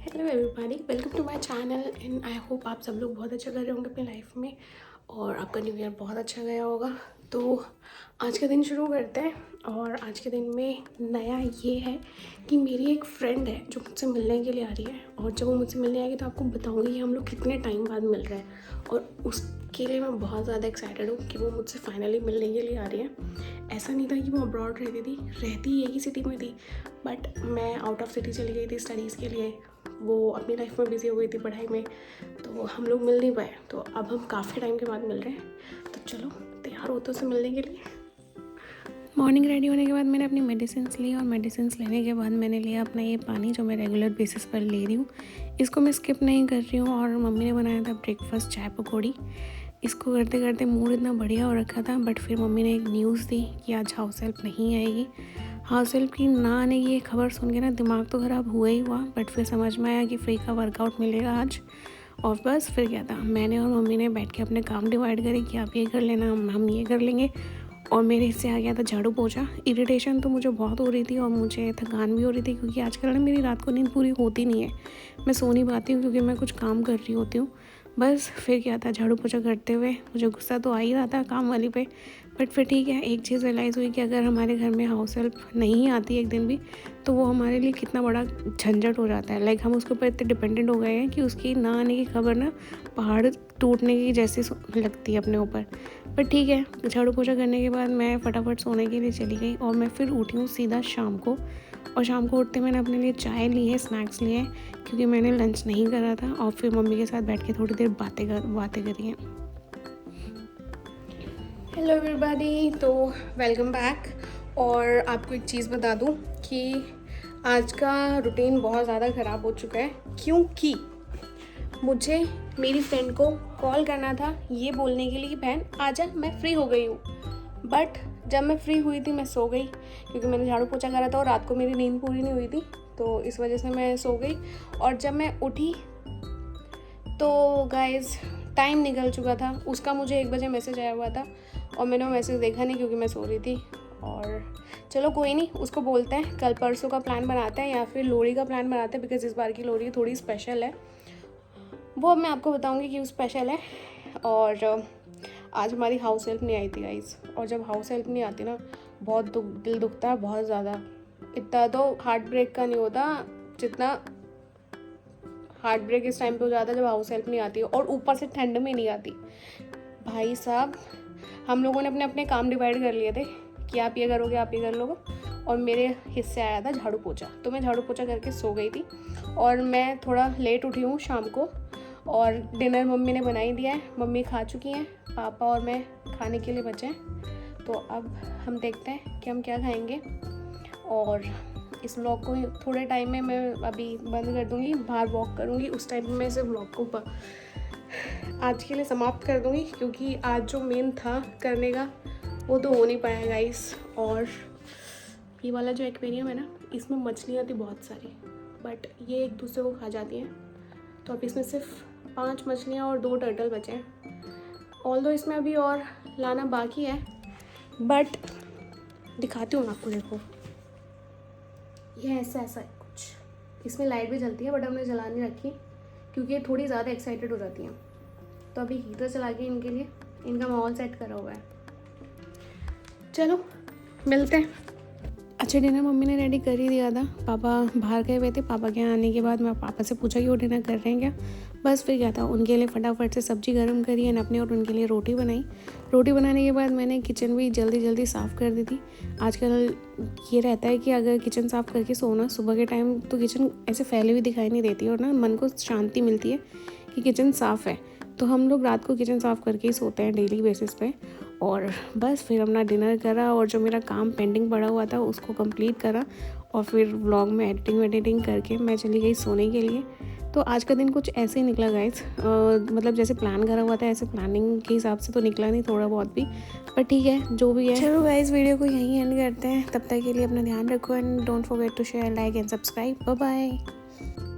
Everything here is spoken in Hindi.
Hello everybody, welcome to my channel and I hope आप सब लोग बहुत अच्छा कर रहे होंगे अपनी लाइफ में और आपका न्यू ईयर बहुत अच्छा गया होगा। तो आज का दिन शुरू करते हैं और आज के दिन में नया ये है कि मेरी एक फ्रेंड है जो मुझसे मिलने के लिए आ रही है और जब वो मुझसे मिलने आएगी तो आपको बताऊंगी कि हम लोग कितने टाइम बाद मिल रहे हैं और उसके लिए मैं बहुत ज़्यादा एक्साइटेड हूँ कि वो मुझसे फाइनली मिलने के लिए आ रही है। ऐसा नहीं था कि वो अब्रॉड रहती एक ही सिटी में थी, बट मैं आउट ऑफ सिटी चली गई थी स्टडीज़ के लिए। वो अपनी लाइफ में बिज़ी हो गई थी पढ़ाई में, तो हम लोग मिल नहीं पाए। तो अब हम काफ़ी टाइम के बाद मिल रहे हैं, तो चलो तैयार हो तो उसे मिलने के लिए। मॉर्निंग रेडी होने के बाद मैंने अपनी मेडिसिन्स ली और मेडिसिन्स लेने के बाद मैंने लिया अपना ये पानी जो मैं रेगुलर बेसिस पर ले रही हूँ। इसको मैं स्किप नहीं कर रही हूँ और मम्मी ने बनाया था ब्रेकफास्ट चाय पकौड़ी। इसको करते करते मूड इतना बढ़िया हो रखा था, बट फिर मम्मी ने एक न्यूज़ दी कि आज हाउस हेल्प नहीं आएगी। हाउस हेल्प की ना आने की ये खबर सुन के ना दिमाग तो ख़राब हुआ ही हुआ, बट फिर समझ में आया कि फ्री का वर्कआउट मिलेगा आज। और बस फिर क्या था, मैंने और मम्मी ने बैठ के अपने काम डिवाइड करे कि आप ये कर लेना, हम ये कर लेंगे। और मेरे हिस्से आ गया था झाड़ू पोछा। इरिटेशन तो मुझे बहुत हो रही थी और मुझे थकान भी हो रही थी, क्योंकि आजकल ना मेरी रात को नींद पूरी होती नहीं है। मैं सो नहीं पाती हूँ क्योंकि मैं कुछ काम कर रही होती हूँ। बस फिर क्या था, झाड़ू पोछा करते हुए मुझे गुस्सा तो आ ही रहा था काम वाली पे, बट फिर ठीक है। एक चीज़ रियलाइज़ हुई कि अगर हमारे घर में हाउस हेल्प नहीं आती एक दिन भी, तो वो हमारे लिए कितना बड़ा झंझट हो जाता है। लाइक हम उसके ऊपर इतने डिपेंडेंट हो गए हैं कि उसकी ना आने की खबर ना पहाड़ टूटने की जैसी लगती है अपने ऊपर। पर ठीक है, झाड़ू पोछा करने के बाद मैं फटाफट सोने के लिए चली गई और मैं फिर उठी हूँ सीधा शाम को। और शाम को उठते मैंने अपने लिए चाय ली है, स्नैक्स लिए हैं, क्योंकि मैंने लंच नहीं करा था। और फिर मम्मी के साथ बैठ के थोड़ी देर बातें करी हैं। हेलो एवरीबॉडी, तो वेलकम बैक। और आपको एक चीज़ बता दूं कि आज का रूटीन बहुत ज़्यादा ख़राब हो चुका है, क्योंकि मुझे मेरी फ्रेंड को कॉल करना था ये बोलने के लिए कि बहन आजा, मैं फ्री हो गई हूँ। बट जब मैं फ्री हुई थी मैं सो गई, क्योंकि मैंने झाड़ू पोछा करा था और रात को मेरी नींद पूरी नहीं हुई थी, तो इस वजह से मैं सो गई। और जब मैं उठी तो गाइस टाइम निकल चुका था। उसका मुझे 1 बजे मैसेज आया हुआ था और मैंने वो मैसेज देखा नहीं क्योंकि मैं सो रही थी। और चलो कोई नहीं, उसको बोलते हैं कल परसों का प्लान बनाते हैं या फिर लोहड़ी का प्लान बनाते हैं, बिकॉज़ इस बार की लोहड़ी थोड़ी स्पेशल है। वो अब मैं आपको बताऊंगी कि स्पेशल है। और आज हमारी हाउस हेल्प नहीं आई थी गाइस, और जब हाउस हेल्प नहीं आती ना बहुत दिल दुखता है बहुत ज़्यादा। इतना तो हार्ट ब्रेक का नहीं होता जितना हार्ट ब्रेक इस टाइम पे हो जाता है जब हाउस हेल्प नहीं आती और ऊपर से ठंड में नहीं आती। भाई साहब, हम लोगों ने अपने अपने काम डिवाइड कर लिए थे कि आप ये करोगे आप ये कर लोगे, और मेरे हिस्से आया था झाड़ू पोछा। तो मैं झाड़ू पोछा करके सो गई थी और मैं थोड़ा लेट उठी हूँ शाम को। और डिनर मम्मी ने बना ही दिया है, मम्मी खा चुकी हैं, पापा और मैं खाने के लिए बचे हैं। तो अब हम देखते हैं कि हम क्या खाएंगे। और इस व्लॉग को थोड़े टाइम में मैं अभी बंद कर दूँगी, बाहर वॉक करूँगी, उस टाइम में मैं इस व्लॉग को आज के लिए समाप्त कर दूँगी, क्योंकि आज जो मेन था करने का वो तो हो नहीं पाया गाइस। और ये वाला जो एक्वेरियम है ना, इसमें मछलियाँ थी बहुत सारी, बट ये एक दूसरे को खा जाती हैं। तो अब इसमें सिर्फ 5 मछलियाँ और 2 टर्टल बचे हैं। ऑल्दो इसमें अभी और लाना बाकी है, बट दिखाती हूँ आपको। देखो ये ऐसा है कुछ। इसमें लाइट भी जलती है, बट हमने जला नहीं रखी क्योंकि ये थोड़ी ज़्यादा एक्साइटेड हो जाती हैं। तो अभी हीटर चला के इनके लिए इनका माहौल सेट करा हुआ है। चलो मिलते हैं। अच्छा, डिनर मम्मी ने रेडी कर ही दिया था। पापा बाहर गए हुए थे। पापा के आने के बाद मैं पापा से पूछा कि वो डिनर कर रहे हैं क्या। बस फिर क्या था, उनके लिए फटाफट से सब्ज़ी गर्म करी है अपने, और उनके लिए रोटी बनाई। रोटी बनाने के बाद मैंने किचन भी जल्दी जल्दी साफ़ कर दी थी। आजकल ये रहता है कि अगर किचन साफ़ करके सोना सुबह के टाइम, तो किचन ऐसे फैली हुई दिखाई नहीं देती और ना मन को शांति मिलती है कि किचन साफ़ है। तो हम लोग रात को किचन साफ़ करके ही सोते हैं डेली बेसिस पे। और बस फिर अपना डिनर करा और जो मेरा काम पेंडिंग पड़ा हुआ था उसको कंप्लीट करा, और फिर व्लॉग में एडिटिंग करके मैं चली गई सोने के लिए। तो आज का दिन कुछ ऐसे ही निकला गाइस, मतलब जैसे प्लान करा हुआ था ऐसे प्लानिंग के हिसाब से तो निकला नहीं थोड़ा बहुत भी, पर ठीक है जो भी है। चलो गाइस, वीडियो को यहीं एंड करते हैं। तब तक के लिए अपना ध्यान रखो and don't forget to share, like and subscribe. Bye bye.